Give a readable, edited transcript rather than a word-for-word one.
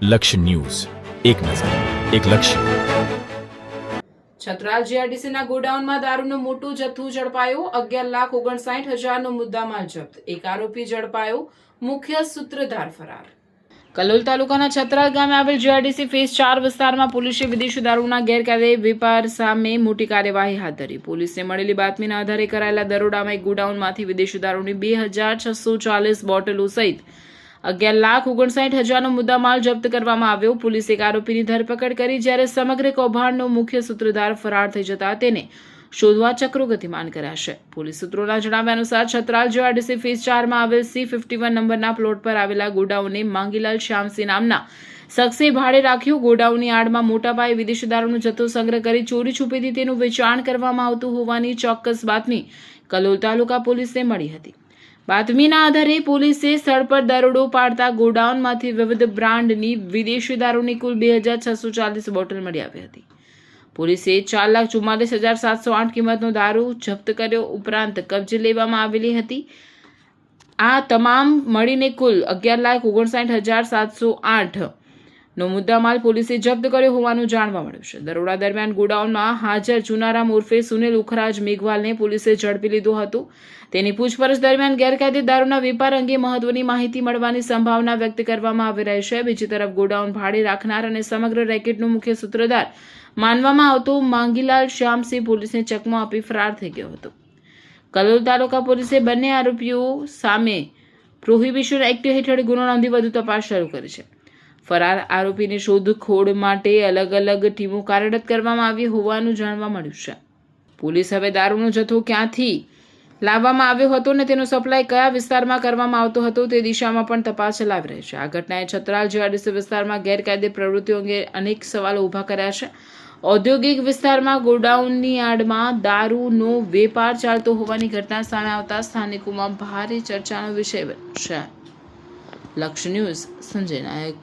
લક્ષ્ય ન્યૂઝ, એક નજર, એક લક્ષ્ય. છત્રાલ જીઆરડીસીના ગોડાઉનમાં દારૂનું મોટું જથ્થું ઝડપાયું. 11,59,000નો મુદ્દામાલ જપ્ત. એક આરોપી ઝડપાયો. મુખ્ય સૂત્રધાર ફરાર. કલોલ તાલુકાના છત્રાલ ગામે આવેલ જીઆરડીસી ફેઝ 4 વિસ્તારમાં પોલીસે વિદેશી દારૂના ગેરકાયદે વેપાર સામે મોટી કાર્યવાહી હાથ ધરી. પોલીસને મળેલી બાતમીના આધારે કરાયેલા દરોડામાં એક ગોડાઉનમાંથી વિદેશી દારૂની 2,640 બોટલો સહિત 11,59,000નો મુદ્દામાલ જપ્ત કરવામાં આવ્યો. પોલીસે એક આરોપીની ધરપકડ કરી, જ્યારે સમગ્ર કૌભાંડનો મુખ્ય સૂત્રધાર ફરાર થઈ જતા તેને શોધવા ચક્રો ગતિમાન કર્યા છે. પોલીસ સૂત્રોના જણાવ્યા અનુસાર છત્રાલ જીઆરડીસી ફેઝ 4માં આવેલ C51 નંબરના પ્લોટ પર આવેલા ગોડાઉનને માંગીલાલ શ્યામસિંહ નામના શખ્સે ભાડે રાખ્યું. ગોડાઉનની આડમાં મોટા પાયે વિદેશી દારૂનો જથ્થો સંગ્રહ કરી ચોરી છુપીથી તેનું વેચાણ કરવામાં આવતું હોવાની ચોક્કસ બાતમી કલોલ તાલુકા પોલીસને મળી હતી. બાતમીના આધારે પોલીસે સ્થળ પર દરોડો પાડતા ગોડાઉનમાંથી વિવિધ બ્રાન્ડની વિદેશી દારૂની કુલ 2,640 બોટલ મળી આવી હતી. પોલીસે 4,44,708 કિંમતનો દારૂ જપ્ત કર્યો. ઉપરાંત કબજે લેવામાં આવેલી હતી. આ તમામ મળીને કુલ 11,59,708 નો મુદ્દામાલ પોલીસે જપ્ત કર્યો હોવાનું જાણવા મળ્યું છે. દરોડા દરમિયાન ગોડાઉનમાં હાજર ચુનારામ ઉર્ફે સુનિલ ઉખરાજ મેઘવાલને પોલીસે ઝડપી લીધો હતો. તેની પૂછપરછ દરમિયાન ગેરકાયદે દારૂના વેપાર અંગે મહત્વની માહિતી મળવાની સંભાવના વ્યક્ત કરવામાં આવી રહી છે. બીજી તરફ ગોડાઉન ભાડે રાખનાર અને સમગ્ર રેકેટનો મુખ્ય સૂત્રધાર માનવામાં આવતો માંગીલાલ શ્યામસિંહ પોલીસને ચકમો આપી ફરાર થઈ ગયો હતો. કલોલ તાલુકા પોલીસે બંને આરોપીઓ સામે પ્રોહિબિશન એક્ટ હેઠળ ગુનો નોંધી વધુ તપાસ શરૂ કરી છે. ફરાર આરોપીની શોધખોળ માટે અલગ અલગ ટીમો કાર્યરત કરવામાં આવી હોવાનું જાણવા મળ્યું છે. પોલીસ હવે દારૂનો જથ્થો ક્યાંથી લાવવામાં આવ્યો હતો અને તેનો સપ્લાય કયા વિસ્તારમાં કરવામાં આવતો હતો તે દિશામાં પણ તપાસ ચલાવી રહી છે. આ ઘટનાએ છત્રાલ જીઆરડીસી વિસ્તારમાં ગેરકાયદે પ્રવૃત્તિઓ અંગે અનેક સવાલો ઊભા કર્યા છે. ઔદ્યોગિક વિસ્તારમાં ગોડાઉનની આડમાં દારૂનો વેપાર ચાલતો હોવાની ઘટના સામે આવતા સ્થાનિકોમાં ભારે ચર્ચાનો વિષય બન્યો છે. લક્ષ્ય ન્યૂઝ, સંજય નાયક.